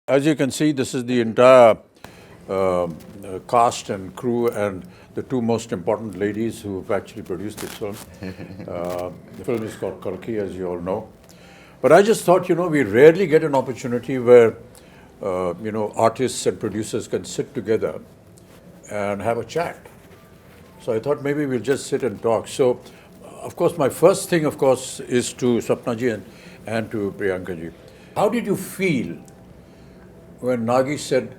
As you can see, this is the entire cast and crew and the two most important ladies who have actually produced this film. The film is called Kalki, as you all know. But I just thought, we rarely get an opportunity where, artists and producers can sit together and have a chat. So I thought maybe we'll just sit and talk. So, of course, my first thing, of course, is to Swapna ji and to Priyanka ji. How did you feel when Nagi said,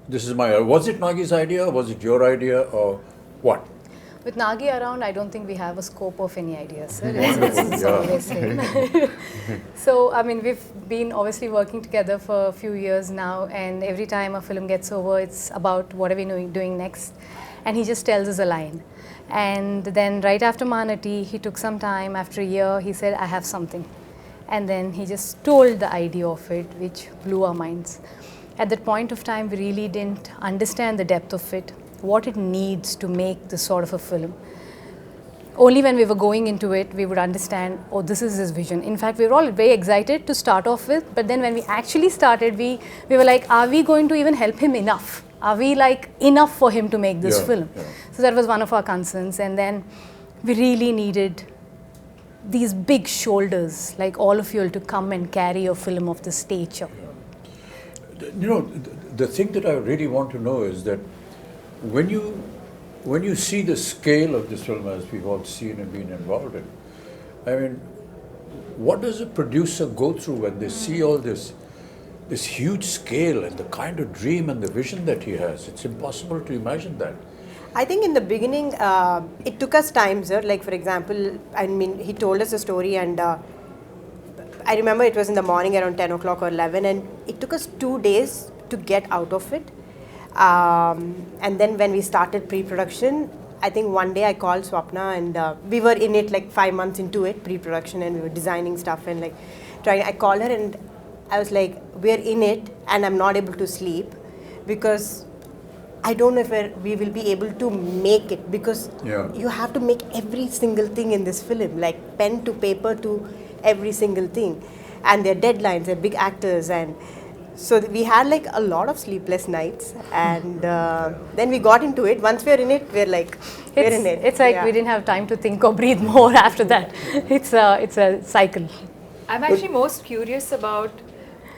this is was it Nagi's idea, or was it your idea, or what? With Nagi around, I don't think we have a scope of any ideas, sir. It's always him. So, I mean, we've been obviously working together for a few years now, and every time a film gets over, it's about what are we doing next, and he just tells us a line. And then right after Manati, he took some time, after a year, he said, I have something. And then he just told the idea of it, which blew our minds. At that point of time, we really didn't understand the depth of it, what it needs to make this sort of a film. Only when we were going into it, we would understand, oh, this is his vision. In fact, we were all very excited to start off with, but then when we actually started, we were like, are we going to even help him enough? Are we like enough for him to make this film? Yeah. So that was one of our concerns. And then we really needed these big shoulders, like all of you all, to come and carry a film of this stature. Yeah. The thing that I really want to know is that when you see the scale of this film, as we've all seen and been involved in, I mean, what does a producer go through when they see all this huge scale and the kind of dream and the vision that he has? It's impossible to imagine that. I think in the beginning, it took us time, sir. Like, for example, I mean, he told us a story, and I remember it was in the morning around 10 o'clock or 11, and it took us 2 days to get out of it. And then when we started pre-production, I think one day I called Swapna, and we were in it like 5 months into it, pre-production, and we were designing stuff and like trying. I called her and I was like, we're in it, and I'm not able to sleep because I don't know if we will be able to make it, because you have to make every single thing in this film, like pen to paper to every single thing. And they're deadlines, they're big actors. And so we had like a lot of sleepless nights. And then we got into it. Once we're in it, we're like, we're in it. It's like we didn't have time to think or breathe more after that. It's a cycle. I'm actually most curious about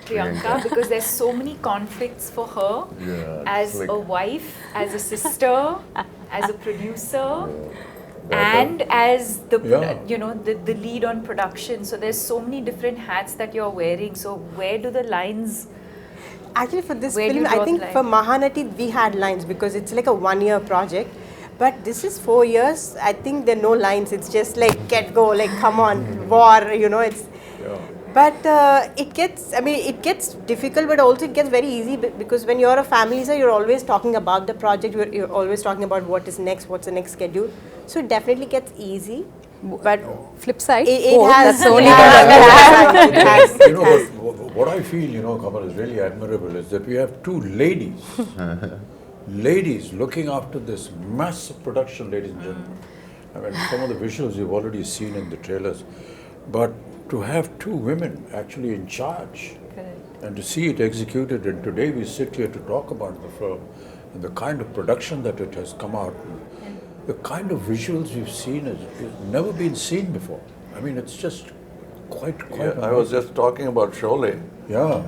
Priyanka because there's so many conflicts for her as a wife, as a sister, as a producer, and as the the lead on production. So there's so many different hats that you're wearing. So where do the lines? Actually, for this film, I think for Mahanati we had lines because it's like a 1-year project. But this is 4 years. I think there are no lines. It's just like get go, like come on, war. It's. But it gets difficult, but also it gets very easy because when you're a family, sir, you're always talking about the project. You're always talking about what is next, what's the next schedule. So it definitely gets easy. But flip side, it has. That's only what I feel, Kamal, is really admirable is that we have two ladies looking after this massive production, ladies and gentlemen. I mean, some of the visuals you've already seen in the trailers, but to have two women actually in charge and to see it executed, and today we sit here to talk about the film and the kind of production that it has come out, the kind of visuals we've seen has never been seen before. I mean, it's just quite I was just talking about Sholay. Yeah.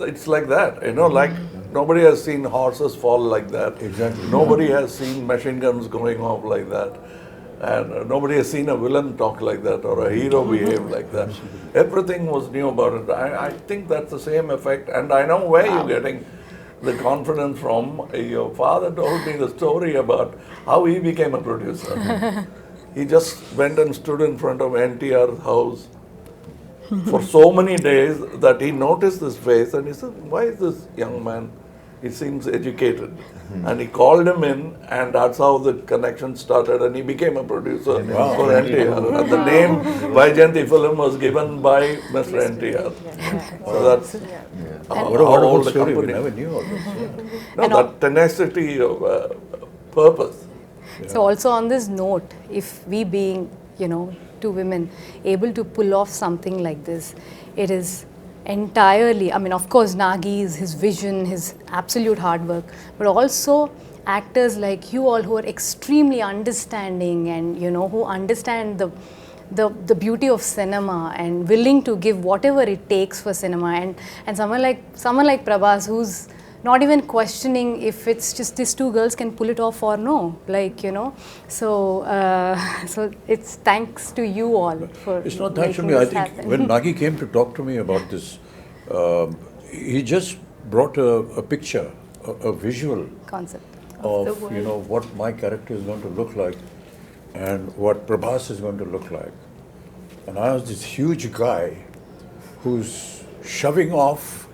It's like that, like nobody has seen horses fall like that. Exactly. Nobody has seen machine guns going off like that. And nobody has seen a villain talk like that or a hero behave like that. Everything was new about it. I think that's the same effect. And I know where you're getting the confidence from. Your father told me the story about how he became a producer. He just went and stood in front of NTR's house for so many days that he noticed this face and he said, why is this young man? He seems educated. And he called him in, and that's how the connection started, and he became a producer for NTR. And the name Vaijayanti film was given by Mr. NTR. So that's what a story. We never knew all this. No, that tenacity of purpose. So also on this note, if we being, two women able to pull off something like this, it is entirely, I mean, of course, Nagi's, his vision, his absolute hard work, but also actors like you all who are extremely understanding and, you know, who understand the beauty of cinema and willing to give whatever it takes for cinema, and someone like Prabhas, who's not even questioning if it's just these two girls can pull it off or no, like, you know. So so it's thanks to you all for It's not thanks to making me. I this think happen. when Nagi came to talk to me about this, he just brought a picture, a visual concept. of, the world. you know, what my character is going to look like and what Prabhas is going to look like. And I was this huge guy who's shoving off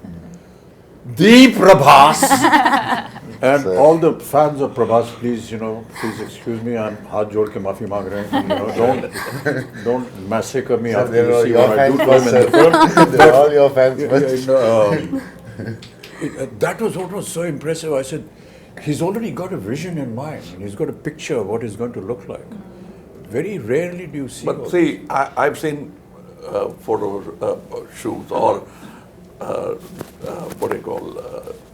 the Prabhas. And all the fans of Prabhas, please, you know, please excuse me, I'm haath jod ke maafi maang rahe hain. You know, don't massacre me after you see what I do to him in the film. They're all your fans. That was what was so impressive. I said, he's already got a vision in mind. And he's got a picture of what he's going to look like. Very rarely do you see. But see, I've seen photo shoots or what do you call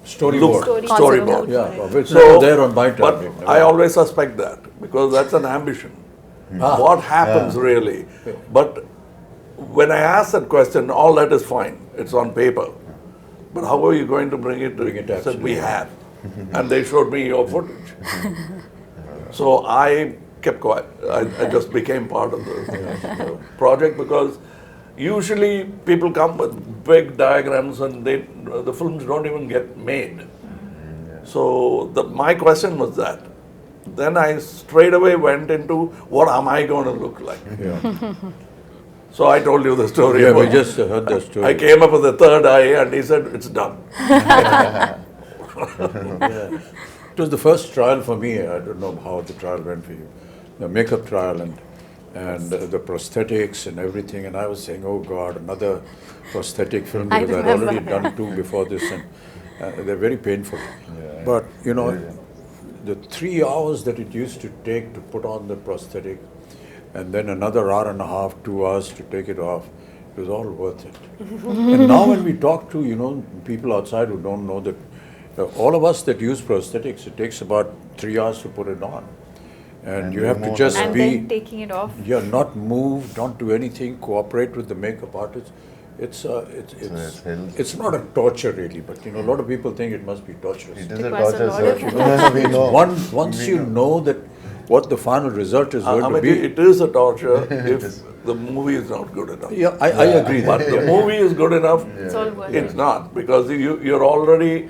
Storyboard. storyboard. Yeah, it's never there on my time. But Never. I always suspect that because that's an ambition. What happens really? But when I ask that question, all that is fine. It's on paper. But how are you going to bring it? Bring it I said, we absolutely. have. And they showed me your footage. So I kept quiet. I just became part of the project because usually people come with big diagrams and the films don't even get made. So my question was that. Then I straight away went into what am I going to look like? Yeah, So I told you the story. yeah, we about- just heard the story. I came up with the third eye and he said, it's done. It was the first trial for me. I don't know how the trial went for you. The makeup trial and the prosthetics and everything. And I was saying, oh God, another prosthetic film I because I'd remember, already done two before this, and they're very painful. But you know, the 3 hours that it used to take to put on the prosthetic, and then another hour and a half, 2 hours to take it off, it was all worth it. And now when we talk to, you know, people outside who don't know that, all of us that use prosthetics, it takes about 3 hours to put it on. And you have to just And be, then taking it off. not move, don't do anything, cooperate with the makeup artist. It's it's not a torture really, but you know, a lot of people think it must be torturous. It is a Requires a torture, lot sir. We know. Once you know that what the final result is going to be. It is a torture if the movie is not good enough. Yeah, I agree. But the movie is good enough, It's all worth it's it. not because you're already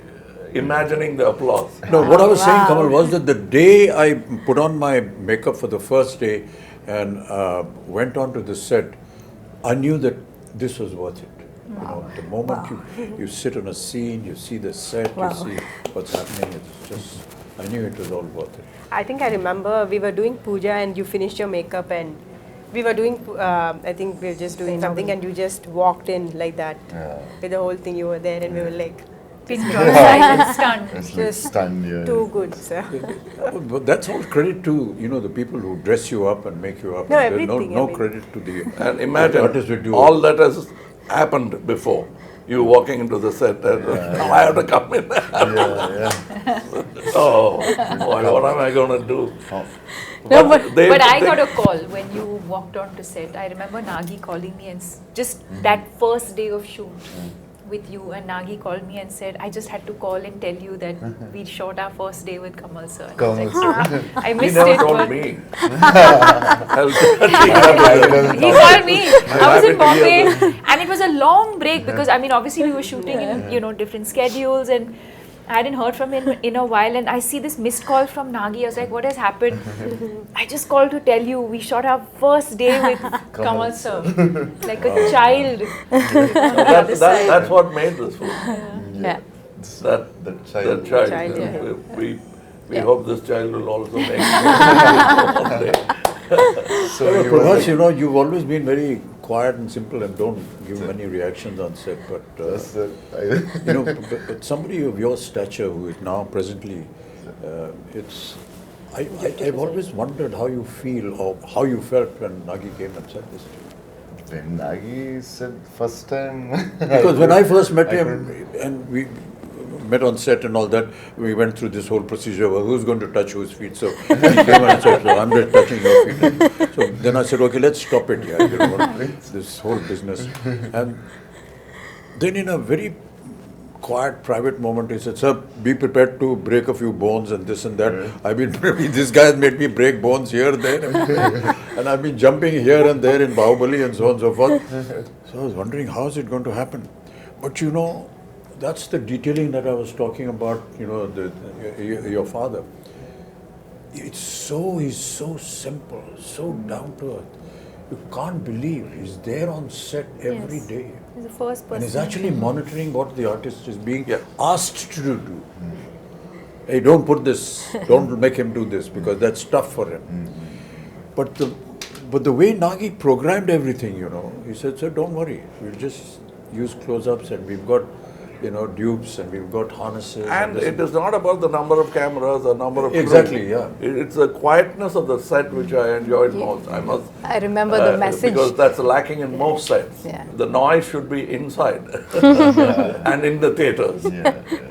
imagining the applause. No, what I was saying, Kamal, was that the day I put on my makeup for the first day and went onto the set, I knew that this was worth it. You know, the moment you sit on a scene, you see the set, you see what's happening, it's just, I knew it was all worth it. I think I remember we were doing puja and you finished your makeup and we were doing, I think we were just doing something and you just walked in like that. With the whole thing you were there and we were like, Pin drop, silent, stunned. It's like just stunned, yeah. too good, sir. But that's all credit to, you know, the people who dress you up and make you up. No, There's everything, no I mean. credit to the And imagine artists who do all that has happened before. You walking into the set and now I have to come in. Oh, boy, what am I going to do? No, but they- But I they- got a call when you walked on to set. I remember Nagi calling me and just that first day of shoot with you, and Nagi called me and said, I just had to call and tell you that we shot our first day with Kamal sir. And I was like, Kamal I He missed never it. told but me. He called me. I was in happy to hear Bombay, and it was a long break because I mean, obviously we were shooting in different schedules, and I hadn't heard from him in a while. And I see this missed call from Nagi. I was like, what has happened? I just called to tell you we shot our first day with Kamal sir, like a child. That's what made this film. yeah. That The child. child. Child, yeah. We hope this child will also make it one day. So Well, you were Prabhas, like, you know, you've always been very quiet and simple and don't give many reactions on set, but that's you know, but somebody of your stature who is now presently, I've always wondered how you feel or how you felt when Nagi came and said this to you. when Nagi said first time. Because when I first met him, and we met on set and all that, we went through this whole procedure of who's going to touch whose feet. So he came and said, so I'm just touching your feet. So then I said, okay, let's stop it here. You know, this whole business. And then in a very quiet, private moment, he said, sir, be prepared to break a few bones and this and that. I've been, this guy has made me break bones here, there, and I've been jumping here and there in Bahubali and so on and so forth. So I was wondering, how is it going to happen? But you know, that's the detailing that I was talking about, you know, your father. He's so simple, so down to earth. You can't believe he's there on set every day. He's the first person. And he's actually monitoring what the artist is being asked to do. Hey, don't put this, don't make him do this because that's tough for him. But the way Nagi programmed everything, you know, he said, sir, don't worry, we'll just use close-ups and we've got, you know, dupes and we've got harnesses. And it is not about the number of cameras or number of Exactly, crew. yeah. It's the quietness of the set which I enjoyed most. I remember the message. Because that's lacking in most sets. Yeah. The noise should be inside and in the theatres,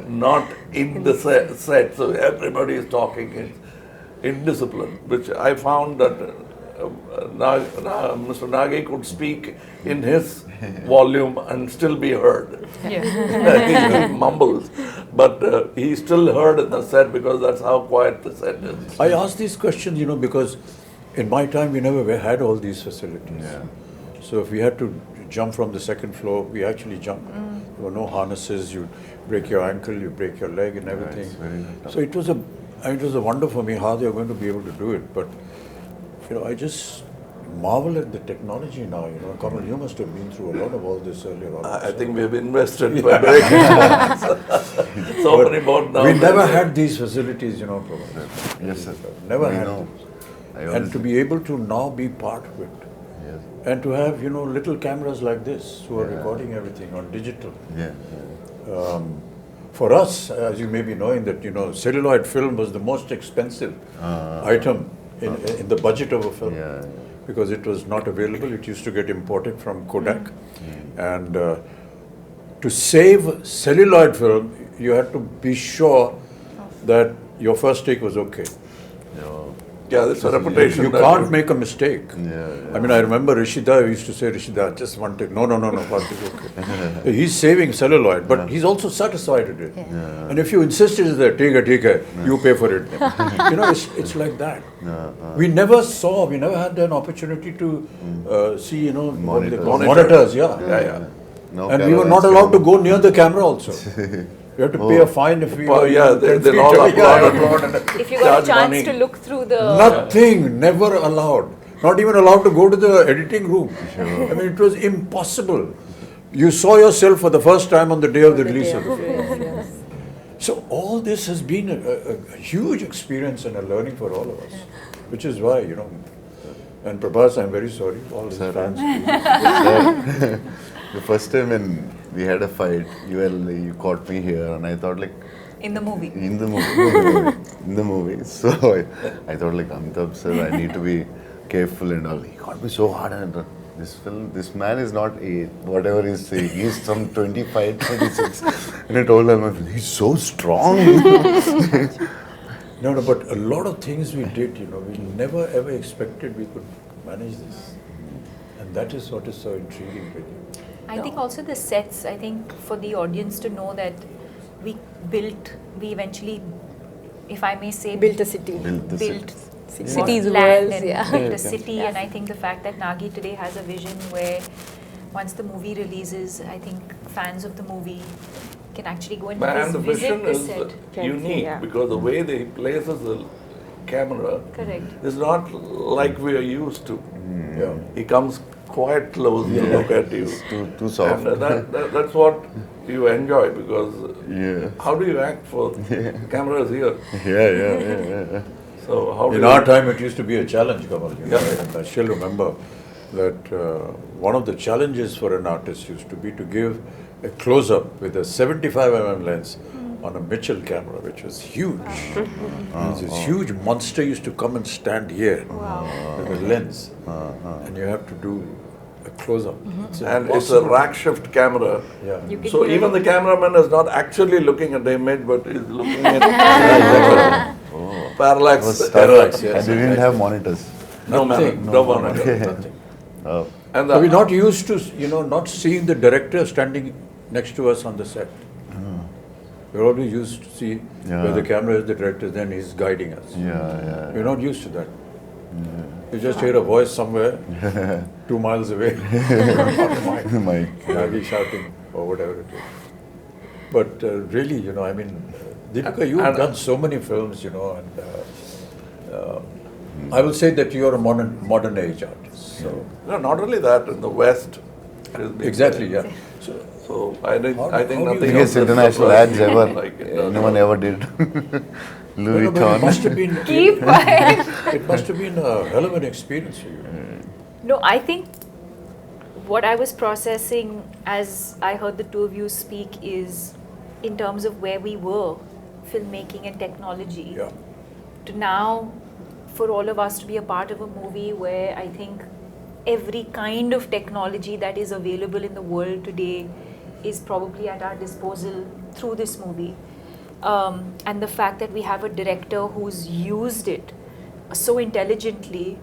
not in the set. So everybody is talking in discipline, which I found that Mr. Nagi could speak in his volume and still be heard. Yeah. He mumbles, but he still heard in the set because that's how quiet the set is. I ask these questions, you know, because in my time we never had all these facilities. So if we had to jump from the second floor, we actually jumped. There were no harnesses, you break your ankle, you break your leg and everything. So it was a wonder for me how they were going to be able to do it. But you know, I just marvel at the technology now. You know, Kamal, you must have been through a lot of all this earlier on. I think we've invested by breaking so many board now. We never had these facilities, you know, Prabhas. Yes, sir. Never I had know. them. And to be able to now be part of it. Yes. And to have, you know, little cameras like this who are recording everything on digital. For us, as you may be knowing that, you know, celluloid film was the most expensive item in the budget of a film. Because it was not available. It used to get imported from Kodak. And to save celluloid film, you had to be sure that your first take was okay. Yeah, that's a reputation. You can't make a mistake. Yeah. I mean, I remember Rishida used to say, Rishida, just one take. No, first take, okay. He's saving celluloid, but he's also satisfied with it. And if you insisted that, take it, you pay for it. You know, it's like that. We never had an opportunity to see, you know, monitors, No and we were not allowed to go near the camera also. You have to pay a fine if we were they'll all applaud. If you got a chance to look through the... Nothing, never allowed. Not even allowed to go to the editing room. I mean, it was impossible. You saw yourself for the first time on the day of the release of the film. So all this has been a huge experience and a learning for all of us. Which is why, you know, and Prabhas, I'm very sorry, all his fans. The first time when we had a fight, you caught me here, and I thought like. In the movie. In the movie. So I thought like, Amitabh sir, I need to be careful and all. He caught me so hard, and this man is not whatever he's saying. He's some 25, 26. And I told him, he's so strong. No, but a lot of things we did, you know, we never ever expected we could manage this. And that is what is so intriguing with you. I think also the sets, I think for the audience to know that we eventually, if I may say, Built a city. Built Cities, land worlds, and built a city. And I think the fact that Nagi today has a vision where once the movie releases, I think fans of the movie can actually go and And the visit vision the is set. unique because the way they places the camera is not like we are used to. He comes quite close to look at you. Too soft. And that's what you enjoy because how do you act for the camera is here? Yeah. So how do In our time, it used to be a challenge, Kamal. You know, and I still remember that one of the challenges for an artist used to be to give a close-up with a 75mm lens on a Mitchell camera, which was huge. This huge monster used to come and stand here with a lens, and you have to do a close-up. And it's a rack shift camera. Yeah. You can So hear even it. the cameraman is not actually looking at the image, but is looking at parallax. Parallax, yes. And they didn't have monitors. No Nothing, man, no monitor. Nothing. Oh. And So we're the, not used to, not seeing the director standing next to us on the set. We're always used to see where the camera is, the director, then he's guiding us. Yeah. We're not used to that. You just hear a voice somewhere, 2 miles away. My Nagi shouting or whatever it is. But really, I mean, Deepka, you've done so many films, and I will say that you're a modern age artist. So no, not only that, in the West. it has been exactly, there. yeah. So I think How do you nothing biggest else has international surprised ads me ever. like it does. Anyone ever did. Louis But it must Vuitton. have been. Keep quiet. It must have been a hell of an experience for you. No, I think what I was processing as I heard the two of you speak is in terms of where we were, filmmaking and technology, Yeah. to now for all of us to be a part of a movie where I think every kind of technology that is available in the world today is probably at our disposal through this movie. And the fact that we have a director who's used it so intelligently,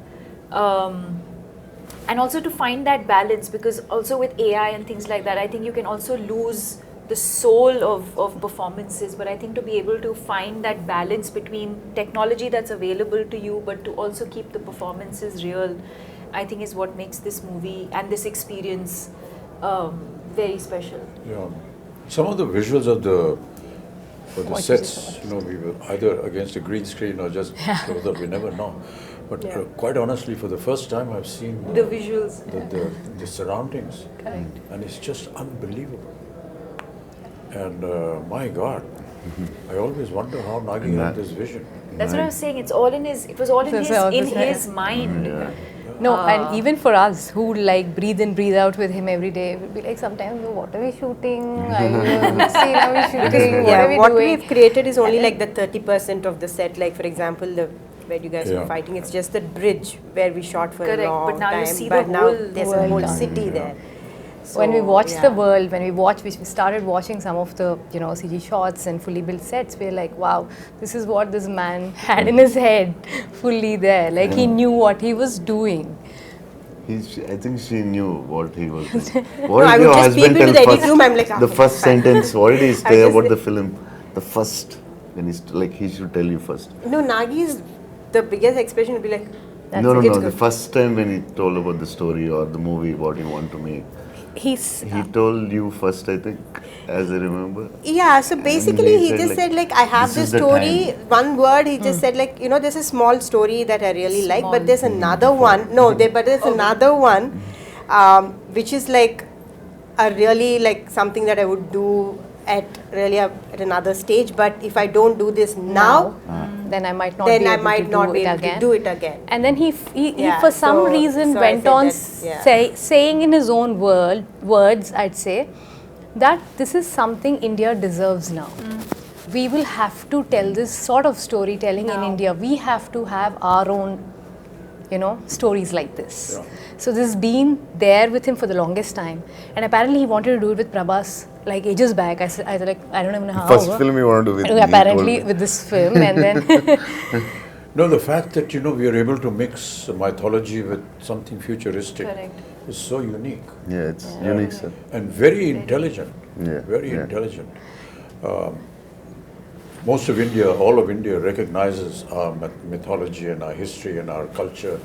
and also to find that balance, because also with AI and things like that, I think you can also lose the soul of performances, but I think to be able to find that balance between technology that's available to you but to also keep the performances real, I think is what makes this movie and this experience very special. Yeah. Some of the visuals of the sets, we were either against a green screen or just close up, we never know. But quite honestly, for the first time, I've seen The visuals. the surroundings, Correct. and it's just unbelievable. And my God, I always wonder how Nagi had this vision. That's what I was saying. It was all in That's what I was his saying. mind. No, and even for us who like breathe in, breathe out with him every day, we'll be like sometimes, what are we shooting? Which scene are we shooting? What are we what doing? we've created is only like the 30% of the set. Like for example, where you guys were Yeah. fighting, it's just the bridge where we shot for Correct, a long but now you time. see but the now whole there's a world whole done. city there. When we So, watched yeah. the world, we started watching some of the CG shots and fully built sets, we're like, wow, this is what this man had in his head, fully there. Like he knew what he was doing. I think she knew what he was doing. No, What I did would your just peep husband into tell the edit first? room, I'm like, The okay, first fine. sentence, what did he I say just about like- the film? The first, when he's like, he should tell you first. No, Nagi's the biggest expression would be like, No, it's the good. first time when he told about the story or the movie, what he want to make. He told you first, I think, as I remember. Yeah, so basically he he said just like, said like, I have "This this is the story, time." one word, he just said like, there's a small story that I really like, Small. but there's another one, but there's another one, which is like a really like something that I would do at another stage, but if I don't do this now, Then I might not then be I able might to not do be it able again. to do it again. And then he Yeah, for some so- reason so I went said on that, yeah. saying in his own words, I'd say, that this is something India deserves now. We will have to tell this sort of storytelling in Now. India. We have to have our own, stories like this. Yeah. So this has been there with him for the longest time. And apparently he wanted to do it with Prabhas like ages back. I said like, I don't even know how. First film you want to do with me, he Apparently told me. with this film, and then No, the fact that we are able to mix mythology with something futuristic Correct. is so unique Yeah, it's unique, sir. and very intelligent. Yeah, Very yeah. intelligent. Most of India, all of India recognizes our mythology and our history and our culture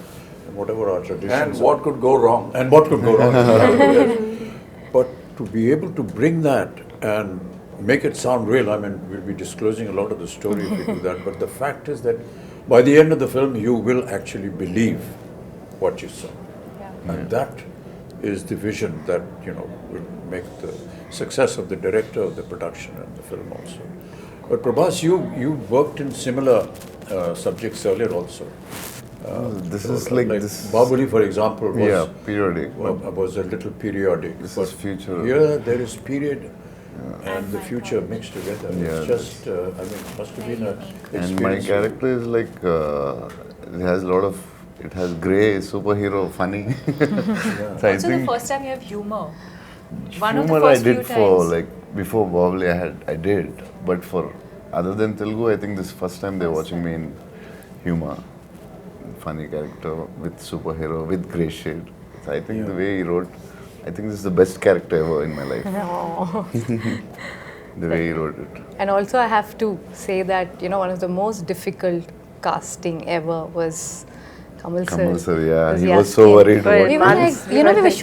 and whatever our traditions And are. what could go wrong? And what could go wrong? Yes. But to be able to bring that and make it sound real, I mean, we'll be disclosing a lot of the story if we do that, but the fact is that by the end of the film, you will actually believe what you saw. And that is the vision that, will make the success of the director, of the production and the film also. But Prabhas, you worked in similar subjects earlier also. This is like this. Bahubali, for example, was Yeah, periodic. was a little periodic. This but is future. Here there is period and the future mixed together. Yeah, It's just, it must have been a And my experience. character is like, it has a lot of it has grey, superhero, funny. So I Also, the think first time you have humor. One of the humor I first few did for times. like before Bahubali I did, but for other than Telugu, I think this is first time they're watching me in humor, funny character with superhero with grey shade. So I think the way he wrote, I think this is the best character ever in my life. Oh. The way he wrote it. And also I have to say that, you know, one of the most difficult casting ever was Kamal sir. Kamal sir, yeah, Was he was so Yaskin. worried about We were like, Once you know, we were like-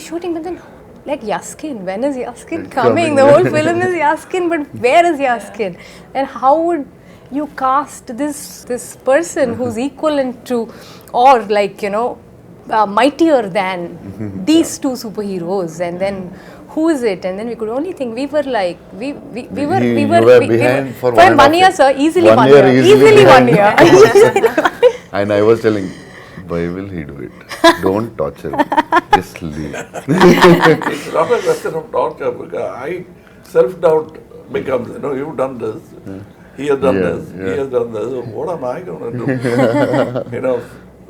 shooting, but then like Yaskin, when is Yaskin It's coming? coming, The yeah. whole film is Yaskin, but where is Yaskin? And how would you cast this person who's equivalent to, or like, you know, mightier than these two superheroes, and then who is it? And then we could only think, we were like, we were You were behind for 1.5 1 year, sir, easily 1 year, year, easily easily 1 behind. year. And I was telling, why will he do it? Don't torture him. Just leave. It's not a question of torture because I self-doubt becomes, you know, you've done this, he has done Yeah, this, he yeah. has done this, what am I going to do? You know,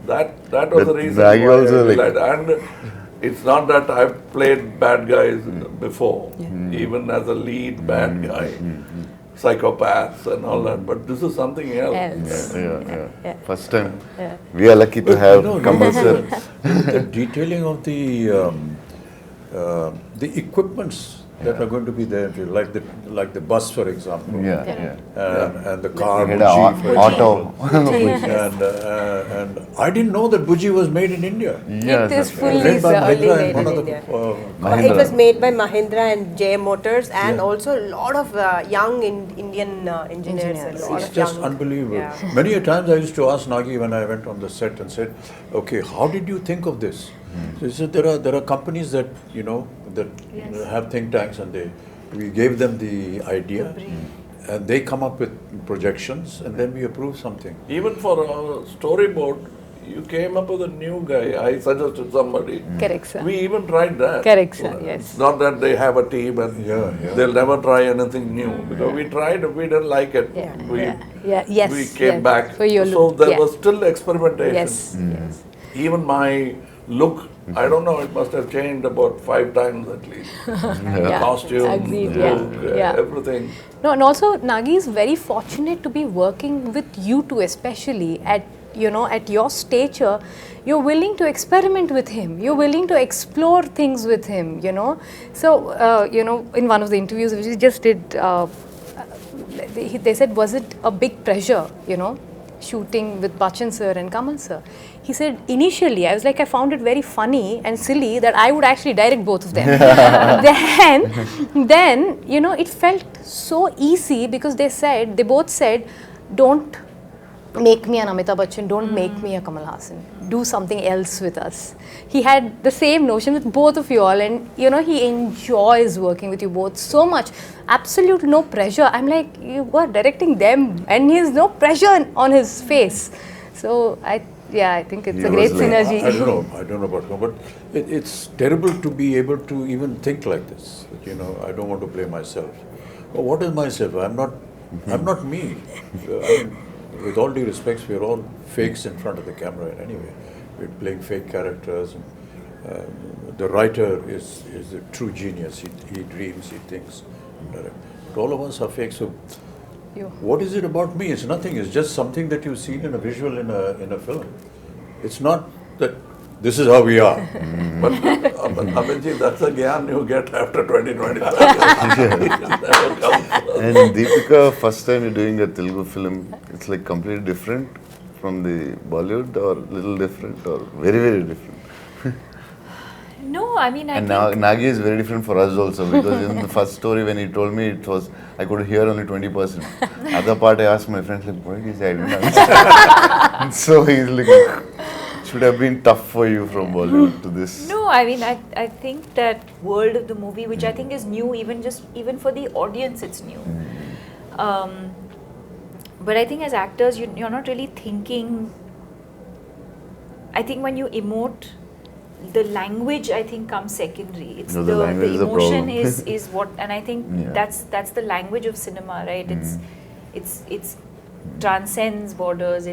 that was the But reason Nagi why also I like- realized. And it's not that I've played bad guys before, even as a lead bad guy, psychopaths and all that, but this is something else. Else. Yeah. First time. We are lucky to have Kamal sir. The detailing of the equipments that are going to be there, like the bus, for example. Yeah. And the car, He had Buji, a for auto. and I didn't know that Buji was made in India. Yeah, It is that's fully Made by sir. Mahindra made and one in of the, India. Mahindra. It was made by Mahindra and J Motors, and Yeah. also a lot of young Indian engineers. Engineers. A lot It's of just young, unbelievable. Yeah. Many a times I used to ask Nagi when I went on the set and said, "Okay, how did you think of this?" So he said, "There are companies that have think tanks, and we gave them the idea, and they come up with projections, and then we approve something." Even for our storyboard, you came up with a new guy. I suggested somebody. Correct, sir. We even tried that. Correct, sir, yes. It's not that they have a team and they'll never try anything new. Because we tried, we didn't like it. Yes. We came back. For your So look. there was still experimentation. Yes. Even my look, I don't know, it must have changed about 5 times at least. Yeah. Costume, Agreed, look, yeah. everything. No, and also Nagi is very fortunate to be working with you two, especially at your stature. You're willing to experiment with him. You're willing to explore things with him. So in one of the interviews which we just did, they said, was it a big pressure? Shooting with Bachchan sir and Kamal sir. He said, initially, I was like, I found it very funny and silly that I would actually direct both of them. then, it felt so easy because they both said, don't make me an Amitabh Bachchan, don't make me a Kamal Haasan. Do something else with us. He had the same notion with both of you all, and he enjoys working with you both so much. Absolute no pressure. I'm like, you are directing them, and he has no pressure on his face. So I think it's He a great was like- synergy. I don't know about him, but it's terrible to be able to even think like this. That, I don't want to play myself. Well, what is myself? I'm not me. I mean, with all due respects, we're all fakes in front of the camera anyway. We're playing fake characters. And, the writer is a true genius. He dreams, he thinks. But all of us are fake. So, what is it about me? It's nothing. It's just something that you've seen in a visual in a film. It's not that this is how we are. But Abhijit, that's a gyan you get after 2025 years. It never comes. And Deepka, first time you're doing a Telugu film, it's like completely different from the Bollywood, or little different, or very, very different. No, I mean, I And think Nagi is very different for us also, because in the first story when he told me, I could hear only 20%. Other part I asked my friends, like, what did he say? I didn't understand. So he's like, should have been tough for you from Bollywood to this. No, I mean, I think that world of the movie, which I think is new, even for the audience, it's new. But I think as actors, you're not really thinking. I think when you emote, the language I think comes secondary. It's No, the language is the emotion problem. is what, and I think Yeah. that's the language of cinema, right? It's transcends borders.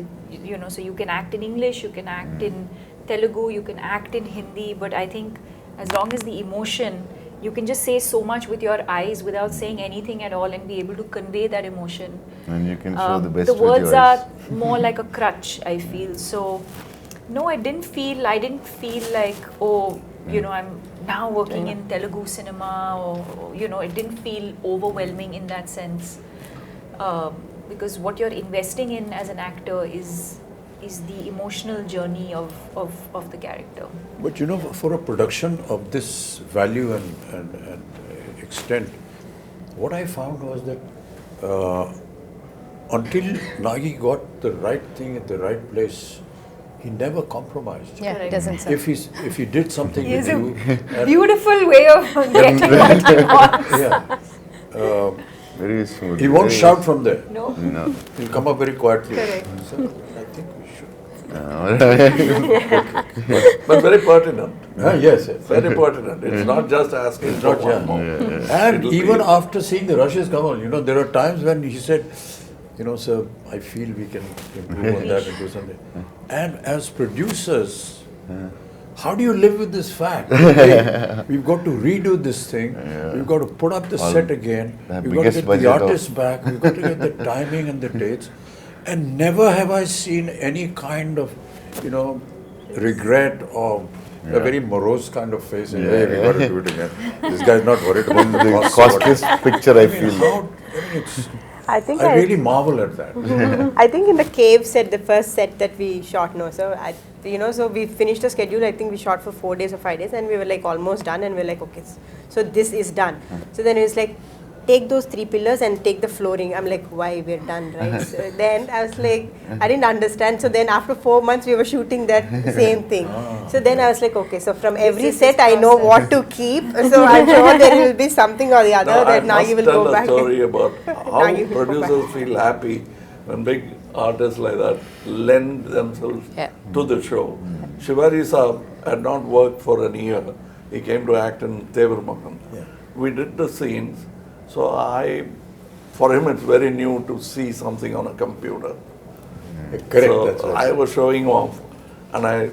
so you can act in English, you can act in Telugu, you can act in Hindi, but I think as long as the emotion, you can just say so much with your eyes without saying anything at all and be able to convey that emotion. And you can show the best The with words your are eyes. more like a crutch, I feel. So, no, I didn't feel like, oh, I'm now working in Telugu cinema, or, it didn't feel overwhelming in that sense. Because what you're investing in as an actor is the emotional journey of the character. But for a production of this value and extent, what I found was that until Nagi got the right thing at the right place, he never compromised. Yeah, it doesn't sound. If he did something He with has a you, and- beautiful way of getting what he wants. yeah, Very smooth. he won't very- shout from there. No? No. He'll come up very quietly. Correct. So I think we should. But very pertinent. Yes, yes. Very pertinent. It's not just asking It's for not, one yeah. more. And It'll even be- after seeing the rushes come on, there are times when he said, sir, I feel we can improve on that and do something. And as producers, how do you live with this fact? Hey, we've got to redo this thing. We've got to put up the All set again. the We've got to biggest get the budget of- artists back. We've got to get the timing and the dates. And never have I seen any kind of, regret or a very morose kind of face. And, hey, we got to do it again. This guy's not worried about the The costs or whatever. costliest picture I feel. I think I really marvel at that. I think in the cave set, the first set that we shot, so so we finished the schedule. I think we shot for 4 days or 5 days, and we were like almost done, and we are like, okay, so this is done. So then it was like, take those 3 pillars and take the flooring. I'm like, why, we're done, right? So then I was like, I didn't understand. So then after 4 months, we were shooting that same thing. So then I was like, okay, so from every is set, his I know process. what to keep. So I'm sure there will be something or the other Now, I that Nagi must will tell go a back. story about how Nagi will go producers feel happy when big artists like that lend themselves Yeah. to the show. Shivari Saab had not worked for a year. He came to act in Tevarmakam. We did the scenes, so for him it's very new to see something on a computer. Correct, So that's right. I was showing off, and I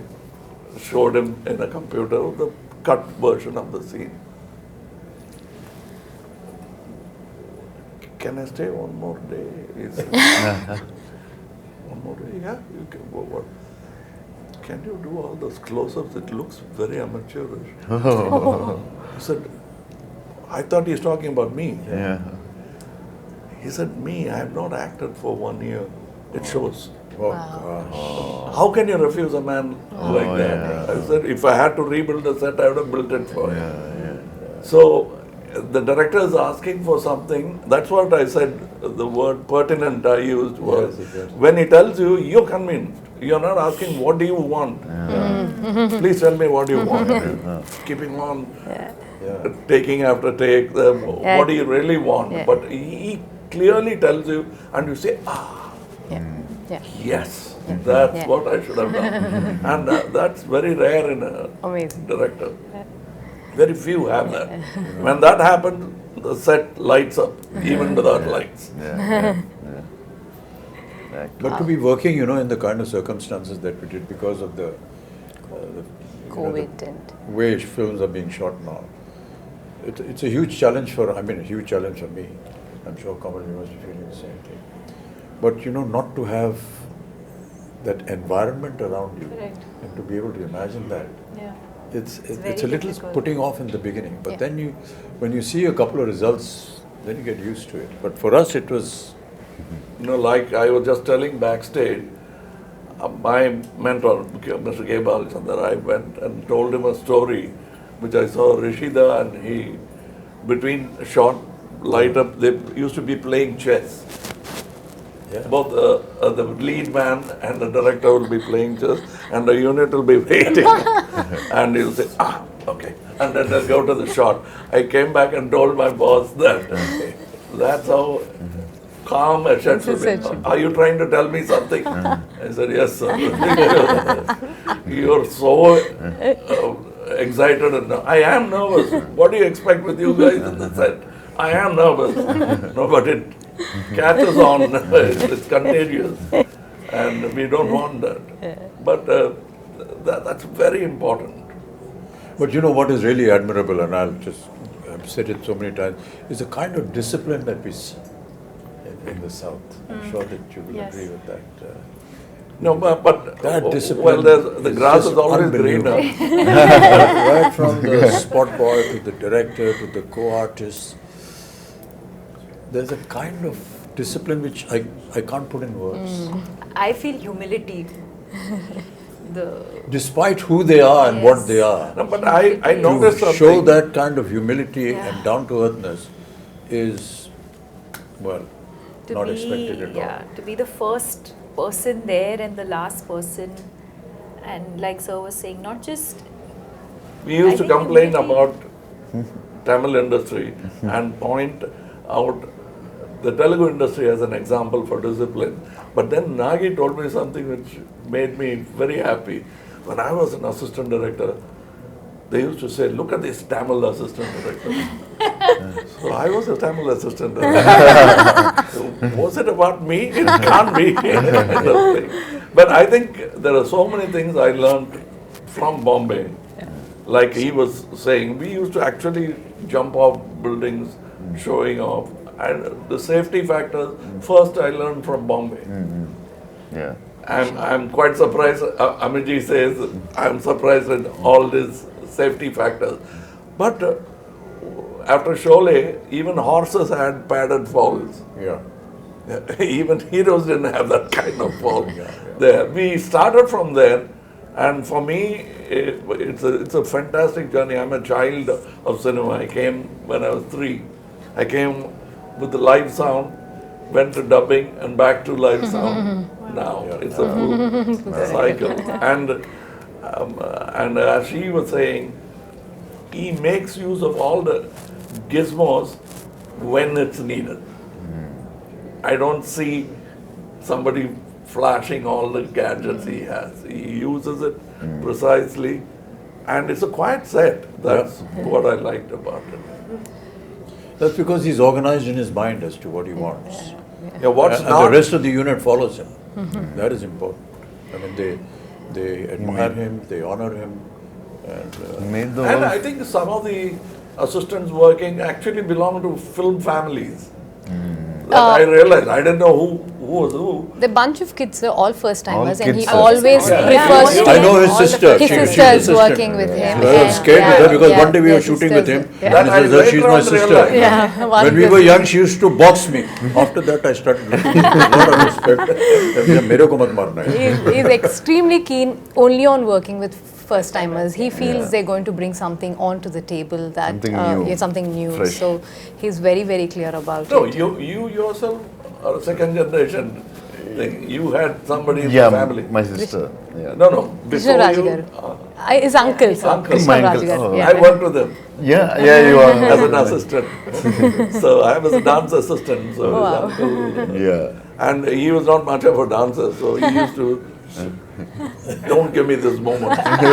showed him in a computer the cut version of the scene. Can I stay one more day? He said, one more day? Yeah, you can go. What? Can you do all those close-ups? It looks very amateurish. I said, I thought he's talking about me. Yeah. He said, me, I have not acted for 1 year. It shows. Oh, gosh. How can you refuse a man like that? I said, if I had to rebuild the set, I would have built it for him. So the director is asking for something. That's what I said. The word pertinent I used was Yes, exactly. when he tells you, you're convinced. You're not asking what do you want. Please tell me what you want. Keeping on, taking after take. What do you really want? Yeah. But he clearly tells you, and you say, Yeah. yes, that's Yeah. what I should have done. And that's very rare in a Amazing. director. Very few have that. When that happens, the set lights up, even without lights. But to be working, in the kind of circumstances that we did because of the COVID and way films are being shot now, it's a huge challenge a huge challenge for me. I'm sure Kamal, you must be feeling the same thing. But not to have that environment around you Correct. and to be able to imagine that, Yeah. it's very a little difficult. putting off in the beginning. But Yeah. then when you see a couple of results, then you get used to it. But for us, it was. Like I was just telling backstage, my mentor, Mr. K. Balachandar, I went and told him a story which I saw Rishida, and he, between shot, light up, they used to be playing chess. Yeah. Both the lead man and the director will be playing chess, and the unit will be waiting. And he'll say, okay. And then they'll go to the shot. I came back and told my boss that that's how calm a shot should be. Are you trying to tell me something? I said, yes, sir. You're so excited. And I am nervous. What do you expect with you guys in the set? I am nervous. No, but it catches on. It's contagious. and we don't want that. But that's very important. But you know what is really admirable, and I've said it so many times, is the kind of discipline that we see in the South. I'm sure that you will agree with that. No, but That discipline the grass just is always unbelievable. greener. Right from the spot boy to the director to the co-artist, there's a kind of discipline which I can't put in words. I feel humility. Despite who they are and what they are, No, but I noticed to something. show that kind of humility and down-to-earthness is, well, not expected at all. To be the first person there and the last person, and like sir was saying, not just We used I to think complain humility- about Tamil industry and point out the Telugu industry as an example for discipline. But then Nagi told me something which made me very happy. When I was an assistant director, they used to say, look at this Tamil assistant director. So I was a Tamil assistant director. So was it about me? It can't be. But I think there are so many things I learned from Bombay. Like he was saying, we used to actually jump off buildings, showing off. And the safety factors, first I learned from Bombay. Yeah. I'm quite surprised. Amiji says I'm surprised at all these safety factors. But after Sholay, even horses had padded falls. Yeah. Even heroes didn't have that kind of fall. There, we started from there, and for me, it's a fantastic journey. I'm a child of cinema. I came when I was 3. I came with the live sound, went to dubbing, and back to live sound. Now it's a full cycle. And as she was saying, he makes use of all the gizmos when it's needed. I don't see somebody flashing all the gadgets he has. He uses it precisely, and it's a quiet set. That's what I liked about it. That's because he's organized in his mind as to what he wants. Yeah, what's And not the rest of the unit follows him. That is important. I mean, they admire him, they honor him, and Made the And whole I think some of the assistants working actually belong to film families. That I realized. I didn't know who was who. The bunch of kids are all first timers, All and he kids. always Yeah. refers to I know his all the sister. first- His She- she's sister is assistant. working with him. So I was scared with her because one day we were their shooting with sisters him, were- and That he says I that she's later my on sister. realized. Yeah, one When we of were the- young, she used to box me. After that, I started looking with a lot of respect. मेरे को मत मारना है. He's extremely keen only on working with first timers. He feels they're going to bring something onto the table that Something new. something new. Fresh. So he's very, very clear about No, it. you yourself are a second generation thing. You had somebody in yeah, the family. my sister. Yeah. No, Krishna before Raj you, garu. His uncle, sir. Uncle. Krishna My Raj uncle. garu, Oh. yeah. I worked with him Yeah, you are. as an assistant. So I was a dance assistant. So his uncle, Yeah. and he was not much of a dancer, so he used to. Don't give me this moment. He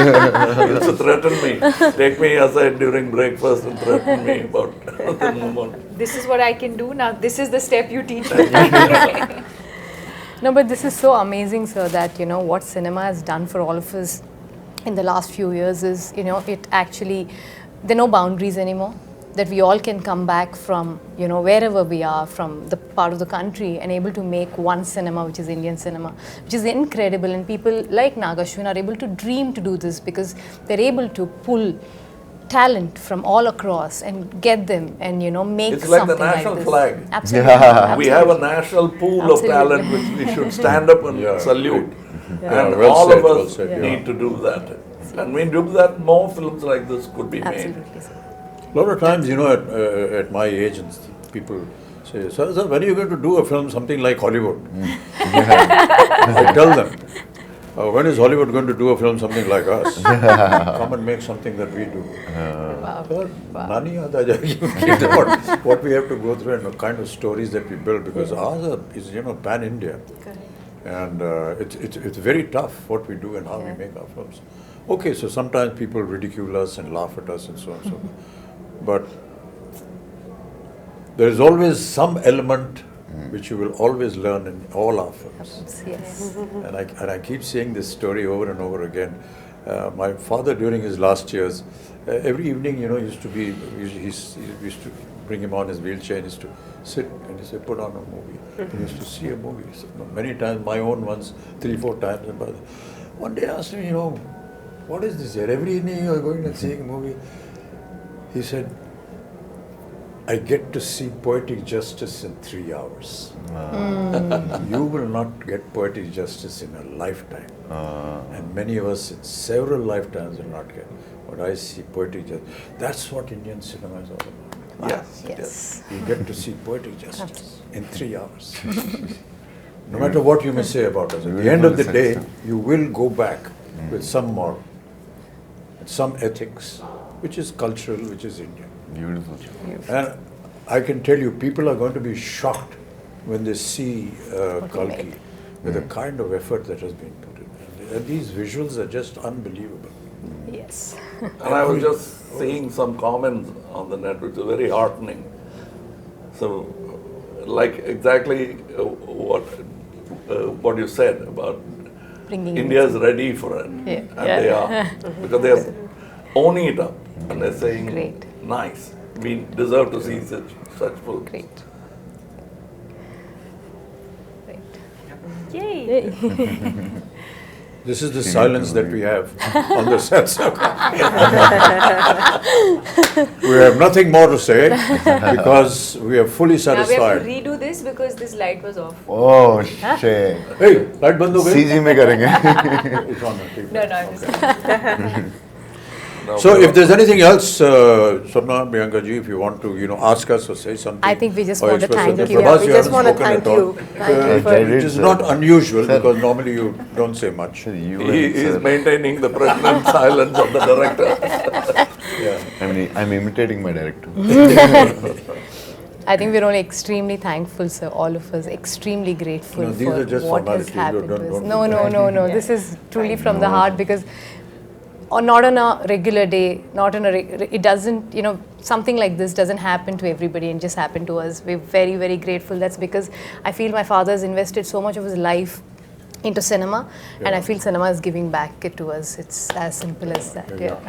used to threaten me. Take me aside during breakfast and threaten me about the moment. this is what I can do now. This is the step you teach me. No, but this is so amazing, sir, that, what cinema has done for all of us in the last few years is, it actually, there are no boundaries anymore. That we all can come back from, wherever we are, from the part of the country, and able to make one cinema, which is Indian cinema, which is incredible. And people like Nagashwin are able to dream to do this because they're able to pull talent from all across and get them and, make It's like something the national this. flag. Absolutely. We have a national pool Absolutely. of talent which we should stand up and Yeah, salute. Yeah, And well all said, of well us said, yeah. need to do that. And when we do that, more films like this could be made. Absolutely, sir. A lot of times, at my age, and people say, sir, when are you going to do a film, something like Hollywood? I tell them, when is Hollywood going to do a film, something like us? Come and make something that we do. Sir, nani aata jayegi. What we have to go through and the kind of stories that we build, because ours is, pan-India. And it's very tough what we do and how we make our films. Okay, so sometimes people ridicule us and laugh at us and so on and so forth. But there is always some element which you will always learn in all our films. Yes. And I keep saying this story over and over again. My father, during his last years, every evening, he used to used to bring him on his wheelchair and used to sit and he said, put on a movie. He used to see a movie. So many times, my own ones, 3-4 times. And one day I asked him, what is this here? Every evening you are going and seeing a movie. He said, I get to see poetic justice in 3 hours. You will not get poetic justice in a lifetime. And many of us in several lifetimes will not get. But I see poetic justice. That's what Indian cinema is all about. Wow. Yes. Yes. You get to see poetic justice in 3 hours. No matter what you may say about us, at the end of the day, you will go back with some moral, with some ethics, which is cultural, which is Indian. Beautiful. And I can tell you, people are going to be shocked when they see Kalki with the kind of effort that has been put in. And these visuals are just unbelievable. Yes. And I was just seeing some comments on the net which are very heartening. So, like exactly what you said about Bringing India's ready for it, Yeah. and they are, because they are owning it up and they're saying, Great. nice, we deserve to see such films. Great. Great. Yay! This is the silence that we have on the sets. We have nothing more to say because we are fully Now we have to satisfied. redo this because this light was off. Oh shit. Hey, light band ho gayi? CG में करेंगे. It's on, okay. No, I'm just Now, So if there's anything else, Swapna, Priyanka ji, if you want to, ask us or say something. I think we just or want to express thank something. you. Prabhas, We you just haven't want to spoken thank at all. you. Thank you for It is not unusual Sir. because normally you don't say much. You he and is sir. maintaining the pregnant silence of the director. Yeah. I'm imitating my director. I think we're only extremely thankful, sir, all of us, extremely grateful No, these for are just what has formalities. happened Don't- to us. don't No, do no, that. no. This is truly from the heart because not on a regular day, not on it doesn't, something like this doesn't happen to everybody and just happen to us. We're very, very grateful. That's because I feel my father has invested so much of his life into cinema and I feel cinema is giving back it to us. It's as simple as that. Yeah.